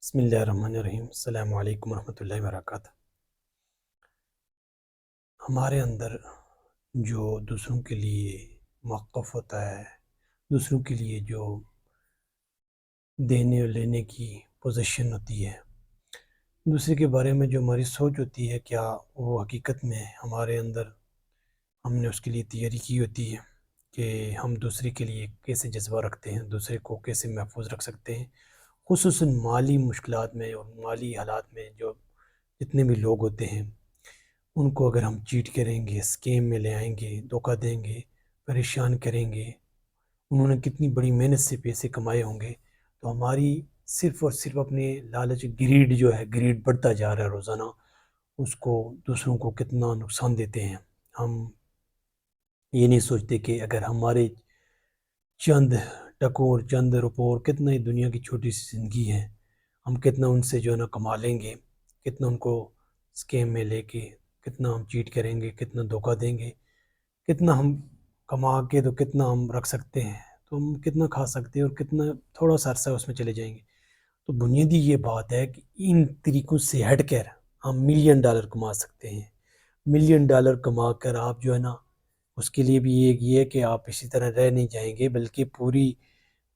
بسم اللہ الرحمن الرحیم۔ السلام علیکم ورحمۃ اللہ وبرکاتہ۔ ہمارے اندر جو دوسروں کے لیے موقف ہوتا ہے، دوسروں کے لیے جو دینے اور لینے کی پوزیشن ہوتی ہے، دوسرے کے بارے میں جو ہماری سوچ ہوتی ہے، کیا وہ حقیقت میں ہمارے اندر ہم نے اس کے لیے تیاری کی ہوتی ہے کہ ہم دوسرے کے لیے کیسے جذبہ رکھتے ہیں، دوسرے کو کیسے محفوظ رکھ سکتے ہیں، خصوصاً مالی مشکلات میں اور مالی حالات میں جو جتنے بھی لوگ ہوتے ہیں ان کو اگر ہم چیٹ کریں گے، اسکیم میں لے آئیں گے، دھوکہ دیں گے، پریشان کریں گے، انہوں نے کتنی بڑی محنت سے پیسے کمائے ہوں گے، تو ہماری صرف اور صرف اپنے لالچ گریڈ جو ہے، گریڈ بڑھتا جا رہا ہے روزانہ، اس کو دوسروں کو کتنا نقصان دیتے ہیں۔ ہم یہ نہیں سوچتے کہ اگر ہمارے چند ٹکوں اور چند روپوں اور کتنا ہی دنیا کی چھوٹی سی زندگی ہے، ہم کتنا ان سے جو ہے نا کما لیں گے، کتنا ان کو اسکیم میں لے کے کتنا ہم چیٹ کریں گے، کتنا دھوکہ دیں گے، کتنا ہم کما کے تو کتنا ہم رکھ سکتے ہیں، تو ہم کتنا کھا سکتے ہیں اور کتنا تھوڑا سا عرصہ اس میں چلے جائیں گے۔ تو بنیادی یہ بات ہے کہ ان طریقوں سے ہٹ کر ہم ملین ڈالر کما سکتے ہیں۔ ملین ڈالر کما کر آپ جو ہے نا، اس کے لیے بھی ایک یہ ہے کہ آپ اسی طرح رہ نہیں جائیں گے، بلکہ پوری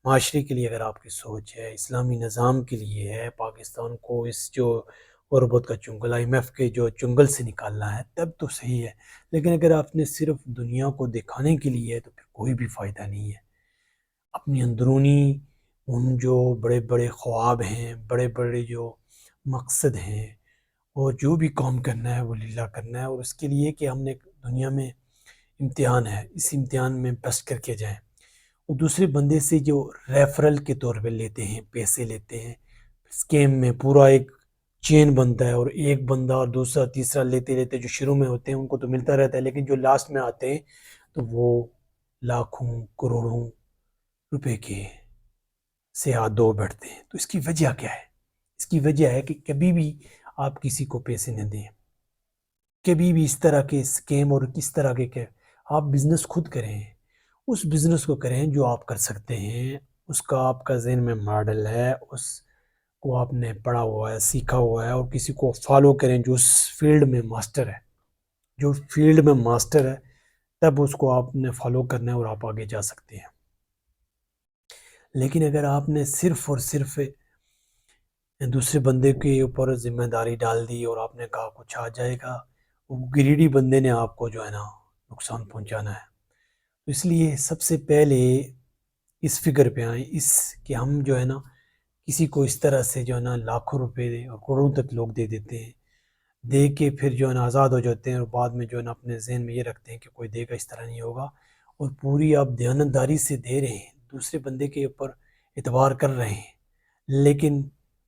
معاشرے کے لیے اگر آپ کی سوچ ہے، اسلامی نظام کے لیے ہے، پاکستان کو اس جو غربت کا چنگل IMF کے جو چنگل سے نکالنا ہے، تب تو صحیح ہے۔ لیکن اگر آپ نے صرف دنیا کو دکھانے کے لیے ہے تو پھر کوئی بھی فائدہ نہیں ہے۔ اپنی اندرونی ان جو بڑے بڑے خواب ہیں، بڑے بڑے جو مقصد ہیں، اور جو بھی کام کرنا ہے وہ للہ کرنا ہے، اور اس کے لیے کہ ہم نے دنیا میں امتحان ہے، اس امتحان میں بس کر کے جائیں۔ وہ دوسرے بندے سے جو ریفرل کے طور پہ لیتے ہیں، پیسے لیتے ہیں، اسکیم میں پورا ایک چین بنتا ہے، اور ایک بندہ اور دوسرا تیسرا لیتے لیتے جو شروع میں ہوتے ہیں ان کو تو ملتا رہتا ہے، لیکن جو لاسٹ میں آتے ہیں تو وہ لاکھوں کروڑوں روپے کے سے ہاتھ دھو بیٹھتے ہیں۔ تو اس کی وجہ کیا ہے؟ اس کی وجہ ہے کہ کبھی بھی آپ کسی کو پیسے نہ دیں، کبھی بھی اس طرح کے اسکیم اور کس طرح کے آپ بزنس خود کریں، اس بزنس کو کریں جو آپ کر سکتے ہیں، اس کا آپ کا ذہن میں ماڈل ہے، اس کو آپ نے پڑھا ہوا ہے، سیکھا ہوا ہے، اور کسی کو فالو کریں جو اس فیلڈ میں ماسٹر ہے، جو فیلڈ میں ماسٹر ہے، تب اس کو آپ نے فالو کرنا ہے اور آپ آگے جا سکتے ہیں۔ لیکن اگر آپ نے صرف اور صرف دوسرے بندے کے اوپر ذمہ داری ڈال دی اور آپ نے کہا کچھ آ جائے گا، وہ گریڈی بندے نے آپ کو جو ہے نا نقصان پہنچانا ہے۔ اس لیے سب سے پہلے اس فکر پہ آئیں، اس کہ ہم جو ہے نا کسی کو اس طرح سے جو ہے نا لاکھوں روپے اور کروڑوں تک لوگ دے دیتے ہیں، دے کے پھر جو ہے نا آزاد ہو جاتے ہیں، اور بعد میں جو ہے نا اپنے ذہن میں یہ رکھتے ہیں کہ کوئی دے گا، اس طرح نہیں ہوگا، اور پوری آپ دیانتداری سے دے رہے ہیں، دوسرے بندے کے اوپر اعتبار کر رہے ہیں، لیکن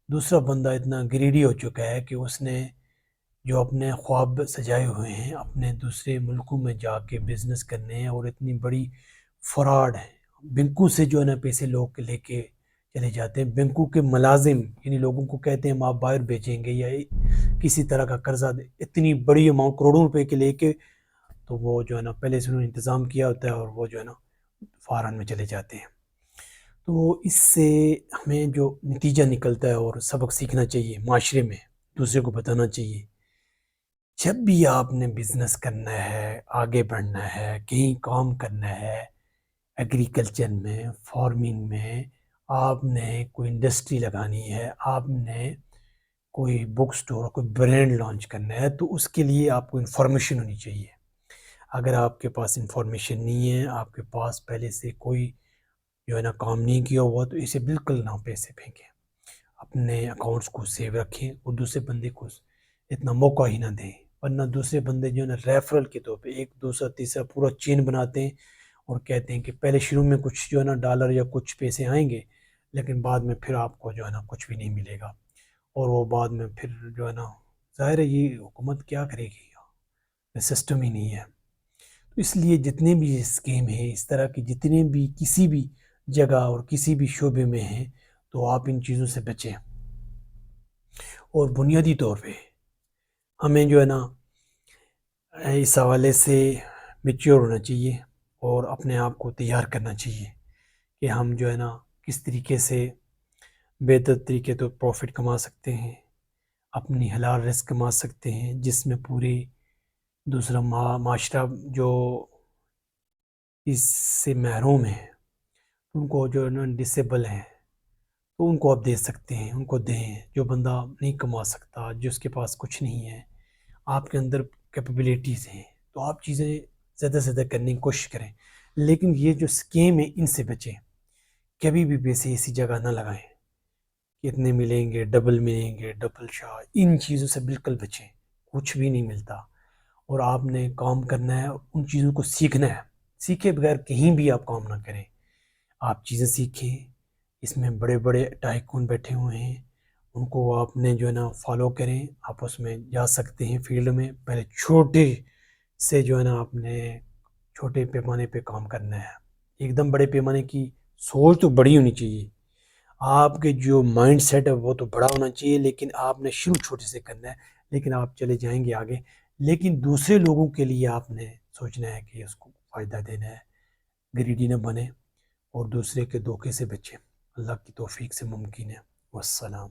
دوسرا بندہ اتنا گریڈی ہو چکا ہے کہ اس نے جو اپنے خواب سجائے ہوئے ہیں، اپنے دوسرے ملکوں میں جا کے بزنس کرنے ہیں، اور اتنی بڑی فراڈ ہے، بینکوں سے جو ہے نا پیسے لوگ لے کے چلے جاتے ہیں، بینکوں کے ملازم یعنی لوگوں کو کہتے ہیں ہم آپ باہر بھیجیں گے یا کسی طرح کا قرضہ اتنی بڑی اماؤنٹ کروڑوں روپے کے لے کے، تو وہ جو ہے نا پہلے سے انہوں نے انتظام کیا ہوتا ہے، اور وہ جو ہے نا فارن میں چلے جاتے ہیں۔ تو اس سے ہمیں جو نتیجہ نکلتا ہے اور سبق سیکھنا چاہیے، معاشرے میں دوسرے کو بتانا چاہیے، جب بھی آپ نے بزنس کرنا ہے، آگے بڑھنا ہے، کہیں کام کرنا ہے، ایگریکلچر میں، فارمنگ میں، آپ نے کوئی انڈسٹری لگانی ہے، آپ نے کوئی بک سٹور، کوئی برانڈ لانچ کرنا ہے، تو اس کے لیے آپ کو انفارمیشن ہونی چاہیے۔ اگر آپ کے پاس انفارمیشن نہیں ہے، آپ کے پاس پہلے سے کوئی جو ہے نا کام نہیں کیا ہوا، تو اسے بالکل نہ پیسے پھینکیں، اپنے اکاؤنٹس کو سیو رکھیں، اور دوسرے بندے کو اتنا موقع ہی نہ دیں، ورنہ دوسرے بندے جو ہے نا ریفرل کے طور پہ ایک دوسرا تیسرا پورا چین بناتے ہیں، اور کہتے ہیں کہ پہلے شروع میں کچھ جو ہے نا ڈالر یا کچھ پیسے آئیں گے، لیکن بعد میں پھر آپ کو جو ہے نا کچھ بھی نہیں ملے گا، اور وہ بعد میں پھر جو ہے نا ظاہر ہے یہ حکومت کیا کرے گی، سسٹم ہی نہیں ہے۔ تو اس لیے جتنے بھی اسکیم ہیں اس طرح کی، جتنے بھی کسی بھی جگہ اور کسی بھی شعبے میں ہیں، تو آپ ان چیزوں سے بچیں، اور بنیادی طور پہ ہمیں جو ہے نا اس حوالے سے میچور ہونا چاہیے، اور اپنے آپ کو تیار کرنا چاہیے کہ ہم جو ہے نا کس طریقے سے بہتر طریقے تو پروفٹ کما سکتے ہیں، اپنی حلال رزق کما سکتے ہیں، جس میں پورے دوسرا معاشرہ جو اس سے محروم ہے، ان کو جو ڈسیبل ہیں تو ان کو آپ دے سکتے ہیں، ان کو دیں۔ جو بندہ نہیں کما سکتا، جس کے پاس کچھ نہیں ہے، آپ کے اندر کیپیبلٹیز ہیں، تو آپ چیزیں زیادہ سے زیادہ کرنے کی کوشش کریں، لیکن یہ جو سکیم ہے ان سے بچیں۔ کبھی بھی پیسے اسی جگہ نہ لگائیں کہ اتنے ملیں گے، ڈبل ملیں گے، ڈبل شاہ، ان چیزوں سے بالکل بچیں، کچھ بھی نہیں ملتا۔ اور آپ نے کام کرنا ہے، ان چیزوں کو سیکھنا ہے، سیکھے بغیر کہیں بھی آپ کام نہ کریں۔ آپ چیزیں سیکھیں، اس میں بڑے بڑے ٹائکون بیٹھے ہوئے ہیں، ان کو آپ نے جو ہے نا فالو کریں، آپ اس میں جا سکتے ہیں فیلڈ میں۔ پہلے چھوٹے سے جو ہے نا آپ نے چھوٹے پیمانے پہ کام کرنا ہے، ایک دم بڑے پیمانے کی سوچ تو بڑی ہونی چاہیے، آپ کے جو مائنڈ سیٹ ہے وہ تو بڑا ہونا چاہیے، لیکن آپ نے شروع چھوٹے سے کرنا ہے، لیکن آپ چلے جائیں گے آگے۔ لیکن دوسرے لوگوں کے لیے آپ نے سوچنا ہے کہ اس کو فائدہ دینا ہے، گریڈی نہ بنے اور دوسرے کے دھوکے سے بچیں۔ اللہ کی توفیق سے ممکن ہے۔ والسلام۔